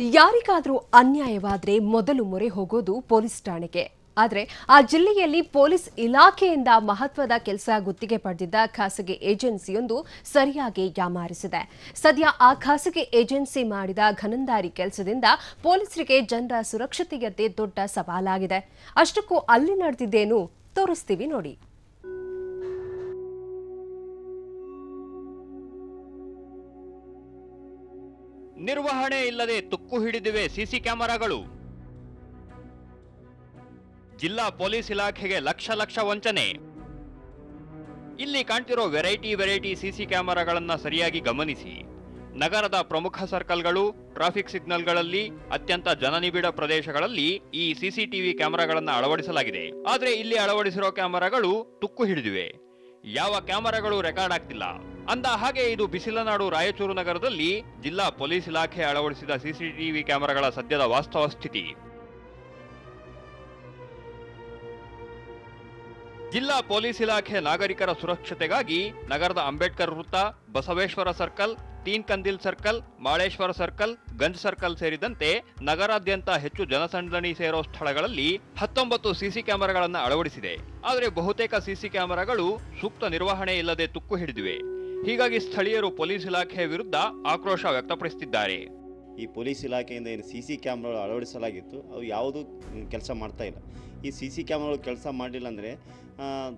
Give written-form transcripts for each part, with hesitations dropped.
ಯಾರಿಗಾದರೂ ಅನ್ಯಾಯವಾದರೆ ಮೊದಲು ಮೊರೆ ಹೋಗೋದು ಪೊಲೀಸ್ ಠಾಣೆಗೆ. ಆದರೆ ಆ ಜಿಲ್ಲೆಯಲ್ಲಿ ಪೊಲೀಸ್ ಇಲಾಖೆಯಿಂದ ಮಹತ್ವದ ಕೆಲಸ ಗುತ್ತಿಗೆ ಪಡೆದಿದ್ದ ಖಾಸಗಿ ಏಜೆನ್ಸಿಯೊಂದು ಸರಿಯಾಗಿ ಯಾಮಾರಿಸಿದೆ. ಸದ್ಯ ಆ ಖಾಸಗಿ ಏಜೆನ್ಸಿ ಮಾಡಿದ ಘನಂದಾರಿ ಕೆಲಸದಿಂದ ಪೊಲೀಸರಿಗೆ ಜನರ ಸುರಕ್ಷತೆಯದ್ದೇ ದೊಡ್ಡ ಸವಾಲಾಗಿದೆ. ಅಷ್ಟಕ್ಕೂ ಅಲ್ಲಿ ನಡೆದಿದ್ದೇನು ತೋರಿಸ್ತೀವಿ ನೋಡಿ. ನಿರ್ವಹಣೆ ಇಲ್ಲದೆ ತುಕ್ಕು ಹಿಡಿದಿವೆ ಸಿಸಿ ಕ್ಯಾಮೆರಾಗಳು. ಜಿಲ್ಲಾ ಪೊಲೀಸ್ ಇಲಾಖೆಗೆ ಲಕ್ಷ ವಂಚನೆ. ಇಲ್ಲಿ ಕಾಣ್ತಿರೋ ವೆರೈಟಿ ಸಿಸಿ ಕ್ಯಾಮೆರಾಗಳನ್ನ ಸರಿಯಾಗಿ ಗಮನಿಸಿ. ನಗರದ ಪ್ರಮುಖ ಸರ್ಕಲ್ಗಳು, ಟ್ರಾಫಿಕ್ ಸಿಗ್ನಲ್ಗಳಲ್ಲಿ, ಅತ್ಯಂತ ಜನನಿಬಿಡ ಪ್ರದೇಶಗಳಲ್ಲಿ ಈ ಸಿಸಿಟಿವಿ ಕ್ಯಾಮೆರಾಗಳನ್ನ ಅಳವಡಿಸಲಾಗಿದೆ. ಆದ್ರೆ ಇಲ್ಲಿ ಅಳವಡಿಸಿರೋ ಕ್ಯಾಮೆರಾಗಳು ತುಕ್ಕು ಹಿಡಿದಿವೆ. ಯಾವ ಕ್ಯಾಮೆರಾಗಳು ರೆಕಾರ್ಡ್ ಆಗ್ತಿಲ್ಲ. ಅಂದ ಹಾಗೆ ಇದು ಬಿಸಿಲನಾಡು ರಾಯಚೂರು ನಗರದಲ್ಲಿ ಜಿಲ್ಲಾ ಪೊಲೀಸ್ ಇಲಾಖೆ ಅಳವಡಿಸಿದ ಸಿಸಿಟಿವಿ ಕ್ಯಾಮೆರಾಗಳ ಸದ್ಯದ ವಾಸ್ತವ ಸ್ಥಿತಿ. ಜಿಲ್ಲಾ ಪೊಲೀಸ್ ಇಲಾಖೆ ನಾಗರಿಕರ ಸುರಕ್ಷತೆಗಾಗಿ ನಗರದ ಅಂಬೇಡ್ಕರ್ ವೃತ್ತ, Basaveshwara circle, Teen Kandil circle, Maleshwara circle, Ganj circle ಸೇರಿದಂತೆ ನಗರಾದ್ಯಂತ ಹೆಚ್ಚು ಜನಸಂದಣಿ ಸೇರೋ ಸ್ಥಳಗಳಲ್ಲಿ 19 ಸಿಸಿ ಕ್ಯಾಮೆರಾಗಳನ್ನು ಅಳವಡಿಸಿದೆ. ಆದರೆ ಬಹುತೇಕ ಸಿಸಿ ಕ್ಯಾಮೆರಾಗಳು ಸೂಕ್ತ ನಿರ್ವಹಣೆ ಇಲ್ಲದೆ ತುಕ್ಕು ಹಿಡಿದಿವೆ. ಹೀಗಾಗಿ ಸ್ಥಳೀಯರು ಪೊಲೀಸ್ ಇಲಾಖೆಯ ವಿರುದ್ಧ ಆಕ್ರೋಶ ವ್ಯಕ್ತಪಡಿಸುತ್ತಿದ್ದಾರೆ. ಈ ಪೊಲೀಸ್ ಇಲಾಖೆಯಿಂದ ಏನು ಸಿಸಿ ಕ್ಯಾಮ್ರಾಗಳು ಅಳವಡಿಸಲಾಗಿತ್ತು ಅವು ಯಾವುದೂ ಕೆಲಸ ಮಾಡ್ತಾ ಇಲ್ಲ. ಈ ಸಿಸಿ ಕ್ಯಾಮ್ರಾಗಳು ಕೆಲಸ ಮಾಡಲಿಲ್ಲ ಅಂದರೆ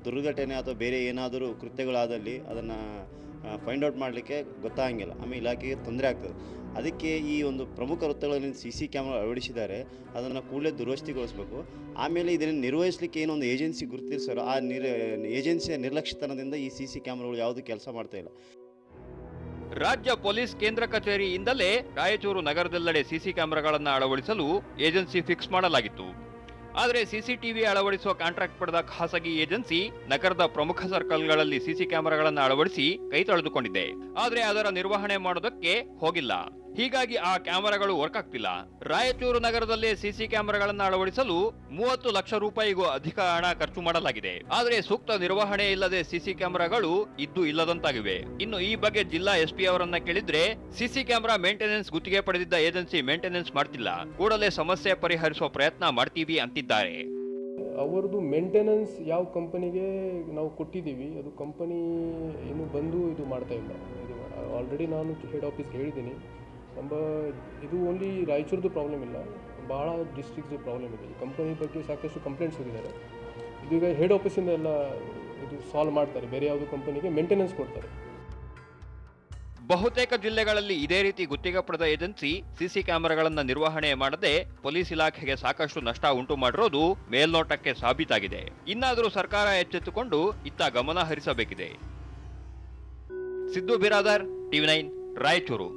ದುರ್ಘಟನೆ ಅಥವಾ ಬೇರೆ ಏನಾದರೂ ಕೃತ್ಯಗಳಾದಲ್ಲಿ ಅದನ್ನು ಫೈಂಡ್ ಔಟ್ ಮಾಡಲಿಕ್ಕೆ ಗೊತ್ತಾಗಂಗಿಲ್ಲ. ಆಮೇಲೆ ಇಲಾಖೆಗೆ ತೊಂದರೆ ಆಗ್ತದೆ. ಅದಕ್ಕೆ ಈ ಒಂದು ಪ್ರಮುಖ ವೃತ್ತಗಳಲ್ಲಿ ಸಿಸಿ ಕ್ಯಾಮ್ರಾ ಅಳವಡಿಸಿದ್ದಾರೆ, ಅದನ್ನು ಕೂಡಲೇ ದುರಸ್ತಿಗೊಳಿಸಬೇಕು. ಆಮೇಲೆ ಇದನ್ನು ನಿರ್ವಹಿಸಲಿಕ್ಕೆ ಏನೊಂದು ಏಜೆನ್ಸಿ ಗುರುತಿಸೋರು, ಆ ಏಜೆನ್ಸಿಯ ನಿರ್ಲಕ್ಷ್ಯತನದಿಂದ ಈ ಸಿಸಿ ಕ್ಯಾಮ್ರಾಗಳು ಯಾವುದೂ ಕೆಲಸ ಮಾಡ್ತಾ ಇಲ್ಲ. ರಾಜ್ಯ ಪೊಲೀಸ್ ಕೇಂದ್ರ ಕಚೇರಿಯಿಂದಲೇ ರಾಯಚೂರು ನಗರದೆಲ್ಲೆಡೆ ಸಿಸಿ ಕ್ಯಾಮೆರಾಗಳನ್ನು ಅಳವಡಿಸಲು ಏಜೆನ್ಸಿ ಫಿಕ್ಸ್ ಮಾಡಲಾಗಿತ್ತು. ಆದರೆ ಸಿಸಿಟಿವಿ ಅಳವಡಿಸುವ ಕಾಂಟ್ರಾಕ್ಟ್ ಪಡೆದ ಖಾಸಗಿ ಏಜೆನ್ಸಿ ನಗರದ ಪ್ರಮುಖ ಸರ್ಕಲ್ಗಳಲ್ಲಿ ಸಿಸಿ ಕ್ಯಾಮೆರಾಗಳನ್ನು ಅಳವಡಿಸಿ ಕೈ ತೊಳೆದುಕೊಂಡಿದೆ. ಆದರೆ ಅದರ ನಿರ್ವಹಣೆ ಮಾಡೋದಕ್ಕೆ ಹೋಗಿಲ್ಲ. ಹೀಗಾಗಿ ಆ ಕ್ಯಾಮೆರಾಗಳು ವರ್ಕ್ ಆಗ್ತಿಲ್ಲ. ರಾಯಚೂರು ನಗರದಲ್ಲಿ ಸಿಸಿ ಕ್ಯಾಮೆರಾಗಳನ್ನು ಅಳವಡಿಸಲು 30 ಲಕ್ಷ ರೂಪಾಯಿಗೂ ಅಧಿಕ ಹಣ ಖರ್ಚು ಮಾಡಲಾಗಿದೆ. ಆದರೆ ಸೂಕ್ತ ನಿರ್ವಹಣೆ ಇಲ್ಲದೆ ಸಿಸಿ ಕ್ಯಾಮೆರಾಗಳು ಇದ್ದು ಇಲ್ಲದಂತಾಗಿವೆ. ಇನ್ನು ಈ ಬಗ್ಗೆ ಜಿಲ್ಲಾ ಎಸ್ಪಿ ಅವರನ್ನ ಕೇಳಿದ್ರೆ ಸಿಸಿ ಕ್ಯಾಮೆರಾ ಮೇಂಟೆನೆನ್ಸ್ ಗುತ್ತಿಗೆ ಪಡೆದಿದ್ದ ಏಜೆನ್ಸಿ ಮೇಂಟೆನೆನ್ಸ್ ಮಾಡ್ತಿಲ್ಲ, ಕೂಡಲೇ ಸಮಸ್ಯೆ ಪರಿಹರಿಸುವ ಪ್ರಯತ್ನ ಮಾಡ್ತೀವಿ ಅಂತಿದ್ದಾರೆ. ಅವರದು ಮೇಂಟೆನೆನ್ಸ್ ಯಾವ ಕಂಪನಿಗೆ ನಾವು ಕೊಟ್ಟಿದ್ದೀವಿ, ಅದು ಕಂಪನಿ ಏನು ಬಂದು ಇದು ಮಾಡ್ತಾ ಇಲ್ಲ. ಇದು ಆಲ್ರೆಡಿ ನಾನು ಹೆಡ್ ಆಫೀಸ್ಗೆ ಹೇಳಿದ್ದೀನಿ. ಇದು ಓನ್ಲಿ ರಾಯಚೂರ್ದು ಪ್ರಾಬ್ಲಮ್ ಇಲ್ಲ, ಭಾಳ ಡಿಸ್ಟ್ರಿಕ್ಟ್ದು ಪ್ರಾಬ್ಲಮ್ ಇದೆ. ಈ ಕಂಪನಿ ಬಗ್ಗೆ ಸಾಕಷ್ಟು ಕಂಪ್ಲೇಂಟ್ಸ್ ಹೋಗಿದ್ದಾರೆ. ಇದೀಗ ಹೆಡ್ ಆಫೀಸಿಂದ ಎಲ್ಲ ಇದು ಸಾಲ್ವ್ ಮಾಡ್ತಾರೆ. ಬೇರೆ ಯಾವುದೋ ಕಂಪನಿಗೆ ಮೇಂಟೆನೆನ್ಸ್ ಕೊಡ್ತಾರೆ. ಬಹುತೇಕ ಜಿಲ್ಲೆಗಳಲ್ಲಿ ಇದೇ ರೀತಿ ಗುತ್ತಿಗೆ ಪಡೆದ ಏಜೆನ್ಸಿ ಸಿಸಿ ಕ್ಯಾಮೆರಾಗಳನ್ನು ನಿರ್ವಹಣೆ ಮಾಡದೆ ಪೊಲೀಸ್ ಇಲಾಖೆಗೆ ಸಾಕಷ್ಟು ನಷ್ಟ ಉಂಟು ಮಾಡಿರೋದು ಮೇಲ್ನೋಟಕ್ಕೆ ಸಾಬೀತಾಗಿದೆ. ಇನ್ನಾದರೂ ಸರ್ಕಾರ ಎಚ್ಚೆತ್ತುಕೊಂಡು ಇತ್ತ ಗಮನ ಹರಿಸಬೇಕಿದೆ. ಸಿದ್ದು ಬಿರಾದರ್, TV9, ರಾಯಚೂರು.